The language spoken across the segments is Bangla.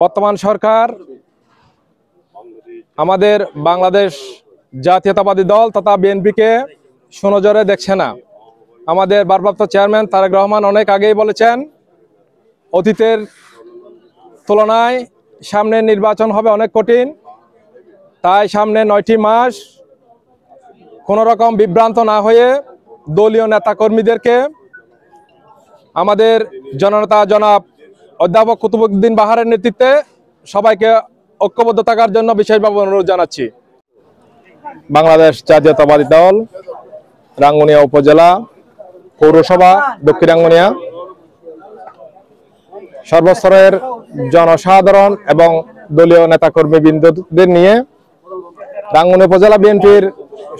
বর্তমান সরকার আমাদের বাংলাদেশ জাতীয়তাবাদী দল তথা বিএনপিকে সুনজরে দেখছে না। আমাদের ভারপ্রাপ্ত চেয়ারম্যান তারেক রহমান অনেক আগেই বলেছেন, অতীতের তুলনায় সামনের নির্বাচন হবে অনেক কঠিন। তাই সামনে 9টি মাস কোনো রকম বিভ্রান্ত না হয়ে দলীয় নেতাকর্মীদেরকে আমাদের জননেতা জনাব অধ্যাপক কুতুবউদ্দিন বাহারের নেতৃত্বে সবাইকে ঐক্যবদ্ধ থাকার জন্য বিশেষভাবে অনুরোধ জানাচ্ছি। বাংলাদেশ জাতীয়তাবাদী দল রাঙ্গুনিয়া উপজেলা পৌরসভা দক্ষিণ রাঙ্গুনিয়া সর্বস্তরের জনসাধারণ এবং দলীয় নেতাকর্মীবৃন্দদের নিয়ে রাঙ্গুনিয়া উপজেলা বিএনপির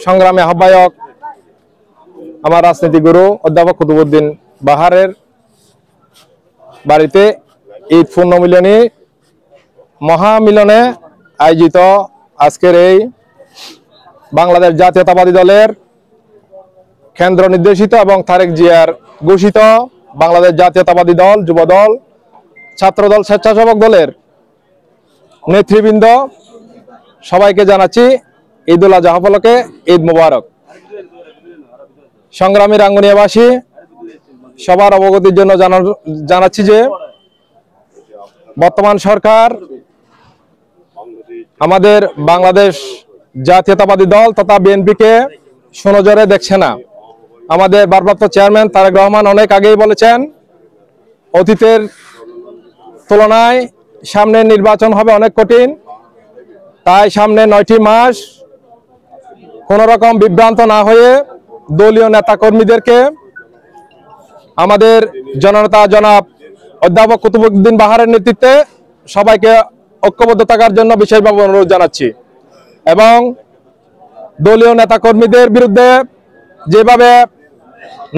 সংগ্রামী আহ্বায়ক আমার রাজনীতি গুরু অধ্যাপক কুতুবউদ্দিন বাহারের বাড়িতে ঈদ পূর্ণমিলনী মহামিলনে আয়োজিত আজকের এই বাংলাদেশ জাতীয়তাবাদী দলের কেন্দ্র নির্দেশিত এবং তারেক জিয়ার ঘোষিত বাংলাদেশ জাতীয়তাবাদী দল, যুবদল, ছাত্রদল, স্বেচ্ছাসেবক দলের নেতৃবৃন্দ সবাইকে জানাচ্ছি ঈদ উল আজহা উপলক্ষে ঈদ মুবারক। সংগ্রামী রাঙ্গুনিয়াবাসী সবার অবগতির জন্য জানাচ্ছি যে বর্তমান সরকার আমাদের বাংলাদেশ জাতীয়তাবাদী দল তথা বিএনপিকে সুনজরে দেখছে না। আমাদের ভারপ্রাপ্ত চেয়ারম্যান তারেক রহমান অনেক আগেই বলেছেন, অতীতের তুলনায় সামনের নির্বাচন হবে অনেক কঠিন। তাই সামনে 9টি মাস কোনো রকম বিভ্রান্ত না হয়ে দলীয় নেতাকর্মীদেরকে আমাদের জননেতা জনাব অধ্যাপক কুতুবউদ্দিন বাহারের নেতৃত্বে সবাইকে ঐক্যবদ্ধ থাকার জন্য বিশেষভাবে অনুরোধ জানাচ্ছি এবং দলীয় নেতাকর্মীদের বিরুদ্ধে যেভাবে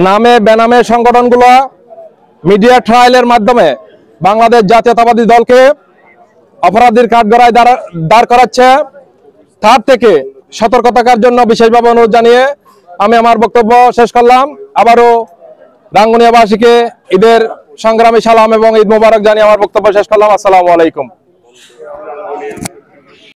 নামে বেনামে সংগঠনগুলো মিডিয়া ট্রায়ালের মাধ্যমে বাংলাদেশ জাতীয়তাবাদী দলকে অপরাধীর কাঠগড়ায় দাঁড় করাচ্ছে, তার থেকে সতর্ক থাকার জন্য বিশেষভাবে অনুরোধ জানিয়ে আমি আমার বক্তব্য শেষ করলাম। আবারও রাঙ্গুনিয়াবাসীকে ঈদের সংগ্রামী সালাম এবং ঈদ মোবারক জানিয়ে আমার বক্তব্য শেষ করলাম। আসসালামু আলাইকুম।